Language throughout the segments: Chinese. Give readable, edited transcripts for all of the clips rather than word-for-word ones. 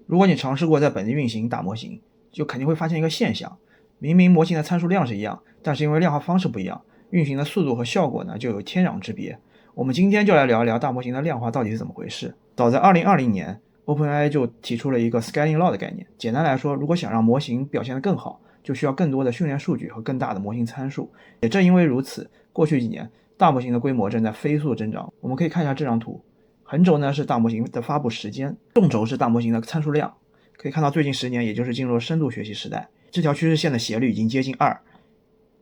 如果你尝试过在本地运行打模型，就肯定会发现一个现象，明明模型的参数量是一样，但是因为量化方式不一样，运行的速度和效果呢就有天壤之别。我们今天就来聊一聊大模型的量化到底是怎么回事。早在2020年 OpenAI 就提出了一个 Scaling Law 的概念，简单来说，如果想让模型表现得更好，就需要更多的训练数据和更大的模型参数。也正因为如此，过去几年大模型的规模正在飞速增长。我们可以看一下这张图，横轴呢是大模型的发布时间，纵轴是大模型的参数量。可以看到最近10年，也就是进入了深度学习时代，这条趋势线的斜率已经接近2，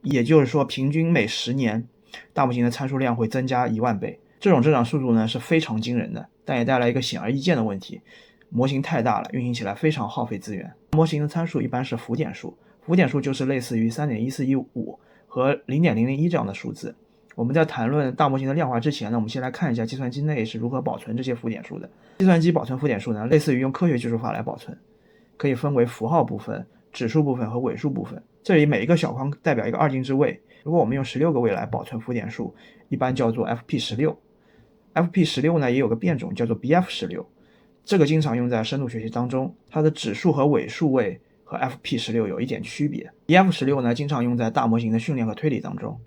也就是说平均每10年大模型的参数量会增加1万倍。这种增长速度呢是非常惊人的，但也带来一个显而易见的问题，模型太大了，运行起来非常耗费资源。模型的参数一般是浮点数，浮点数就是类似于 3.1415 和 0.001 这样的数字。我们在谈论大模型的量化之前呢，我们先来看一下计算机内是如何保存这些浮点数的。计算机保存浮点数呢，类似于用科学技术法来保存，可以分为符号部分、指数部分和尾数部分。这里每一个小框代表一个二进制位，如果我们用16个位来保存浮点数，一般叫做 FP16。FP16 呢也有个变种叫做 BF16，这个经常用在深度学习当中，它的指数和尾数位和 FP16 有一点区别。BF16 呢经常用在大模型的训练和推理当中。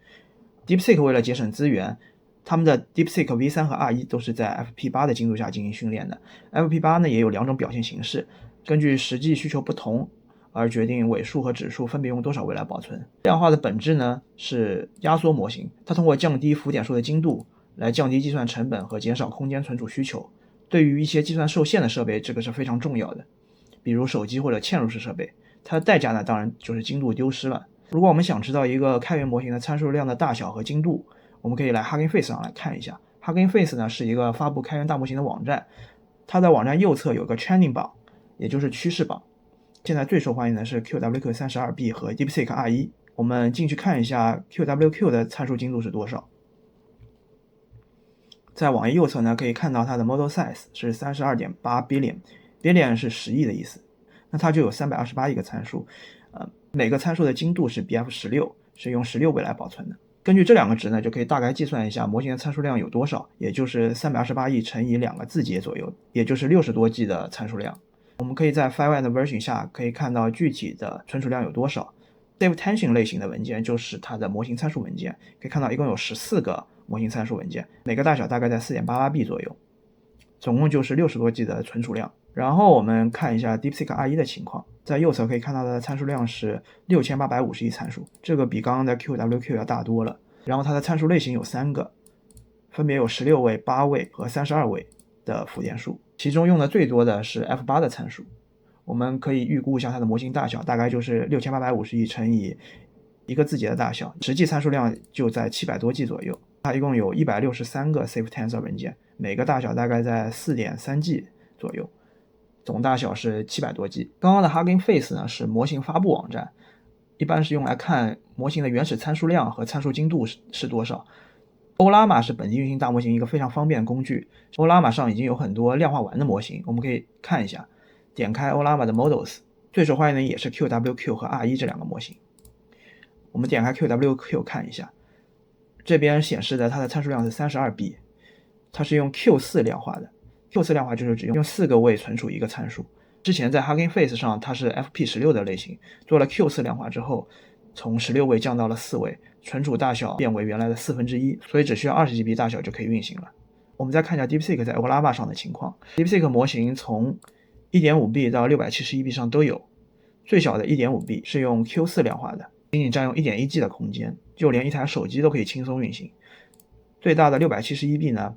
DeepSeek 为了节省资源，他们的 DeepSeek V3 和 R1 都是在 FP8 的精度下进行训练的。FP8 呢也有2种表现形式，根据实际需求不同而决定尾数和指数分别用多少位来保存。量化的本质呢是压缩模型，它通过降低浮点数的精度来降低计算成本和减少空间存储需求。对于一些计算受限的设备，这个是非常重要的，比如手机或者嵌入式设备，它的代价呢当然就是精度丢失了。如果我们想知道一个开源模型的参数量的大小和精度，我们可以来 Hugging Face 上来看一下。Hugging Face 呢是一个发布开源大模型的网站，它的网站右侧有个 Trending 榜，也就是趋势榜。现在最受欢迎的是 QWQ32B 和 DeepSeek R1。我们进去看一下 QWQ 的参数精度是多少。在网页右侧呢，可以看到它的 model size 是 32.8 billion，billion 是10亿的意思，那它就有328亿个参数。每个参数的精度是 BF16， 是用16位来保存的。根据这两个值呢，就可以大概计算一下模型的参数量有多少，也就是328亿乘以2个字节左右，也就是60多 G 的参数量。我们可以在 FileWire version 下可以看到具体的存储量有多少。Save Tension 类型的文件就是它的模型参数文件，可以看到一共有14个模型参数文件，每个大小大概在 4.88B 左右，总共就是60多 G 的存储量。然后我们看一下 DeepSeek R1 的情况，在右侧可以看到它的参数量是6850亿参数，这个比刚刚的 QWQ 要大多了。然后它的参数类型有3个，分别有16位、8位和32位的浮点数，其中用的最多的是 F8 的参数。我们可以预估一下它的模型大小，大概就是6850亿乘以一个字节的大小，实际参数量就在700多 G 左右。它一共有163个 Safe Tensor 文件，每个大小大概在 4.3 G 左右，总大小是700多 G。刚刚的 Hugging Face 呢是模型发布网站，一般是用来看模型的原始参数量和参数精度是多少。欧拉玛是本地运行大模型一个非常方便的工具，欧拉玛上已经有很多量化完的模型，我们可以看一下。点开欧拉玛的 Models， 最受欢迎的也是 QWQ 和 R1 这两个模型。我们点开 QWQ 看一下，这边显示的它的参数量是 32B， 它是用 Q4 量化的。Q4 量化就是只用4个位存储一个参数。之前在 Hugging Face 上它是 FP16 的类型，做了 Q4 量化之后，从16位降到了4位，存储大小变为原来的1/4，所以只需要20GB 大小就可以运行了。我们再看一下 DeepSeek 在 Olava 上的情况。DeepSeek 模型从 1.5B 到 671B 上都有，最小的 1.5B 是用 Q4 量化的，仅仅占用 1.1G 的空间，就连一台手机都可以轻松运行。最大的 671B 呢，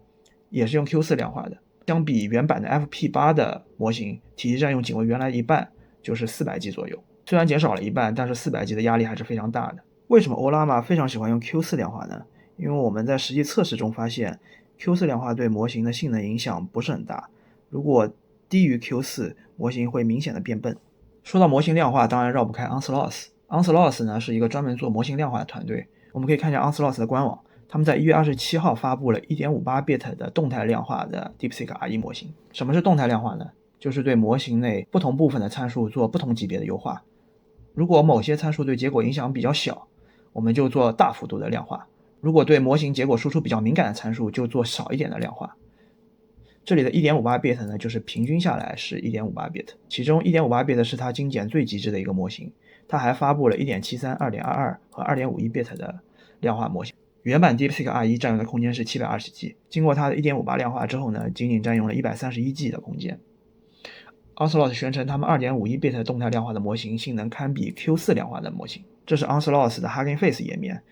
也是用 Q4 量化的，相比原版的 FP8 的模型，体积占用仅为原来一半，就是 400G 左右。虽然减少了一半，但是 400G 的压力还是非常大的。为什么 Olama 非常喜欢用 Q4 量化呢？因为我们在实际测试中发现 Q4 量化对模型的性能影响不是很大，如果低于 Q4， 模型会明显的变笨。说到模型量化，当然绕不开 Onslaught。Onslaught 呢是一个专门做模型量化的团队，我们可以看一下 Onslaught 的官网，他们在1月27号发布了 1.58bit 的动态量化的 DeepSeek R1 模型。什么是动态量化呢？就是对模型内不同部分的参数做不同级别的优化。如果某些参数对结果影响比较小，我们就做大幅度的量化；如果对模型结果输出比较敏感的参数，就做少一点的量化。这里的 1.58bit 呢，就是平均下来是 1.58bit， 其中 1.58bit 是它精简最极致的一个模型。它还发布了 1.73、2.22 和 2.51bit 的量化模型。原版 DeepSeek R1 占用的空间是 720G， 经过它的 1.58 量化之后呢，仅仅占用了 131G 的空间。Onslaught 宣称他们 2.51bit 动态量化的模型性能堪比 Q4 量化的模型。这是 Onslaught 的 Hugging Face 页面，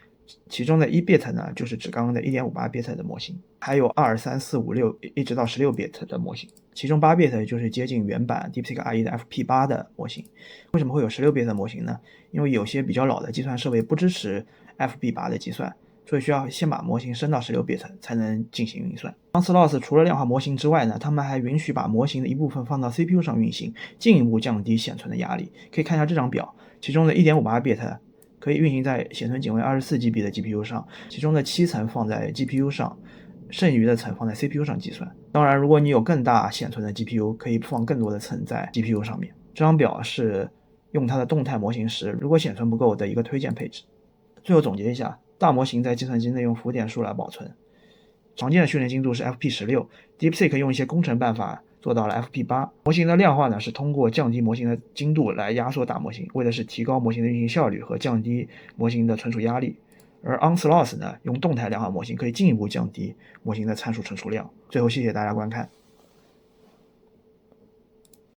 其中的 1bit 呢，就是指刚刚的 1.58bit 的模型，还有2、3、4、5、6一直到 16bit 的模型，其中 8bit 就是接近原版 DeepSeek R1 的 FP8 的模型。为什么会有 16bit 的模型呢？因为有些比较老的计算设备不支持 FP8 的计算，所以需要先把模型升到 16bit 才能进行运算。Onslaught 除了量化模型之外呢，他们还允许把模型的一部分放到 CPU 上运行，进一步降低显存的压力。可以看一下这张表，其中的 1.58bit 可以运行在显存仅为 24GB 的 GPU 上，其中的7层放在 GPU 上，剩余的层放在 CPU 上计算。当然，如果你有更大显存的 GPU， 可以放更多的层在 GPU 上面。这张表是用它的动态模型时，如果显存不够的一个推荐配置。最后总结一下，大模型在计算机内用浮点数来保存，常见的训练精度是 FP16， DeepSeek 用一些工程办法做到了 FP8。模型的量化呢，是通过降低模型的精度来压缩大模型，为的是提高模型的运行效率和降低模型的存储压力。而 Onslaught 呢，用动态量化模型可以进一步降低模型的参数存储量。最后谢谢大家观看。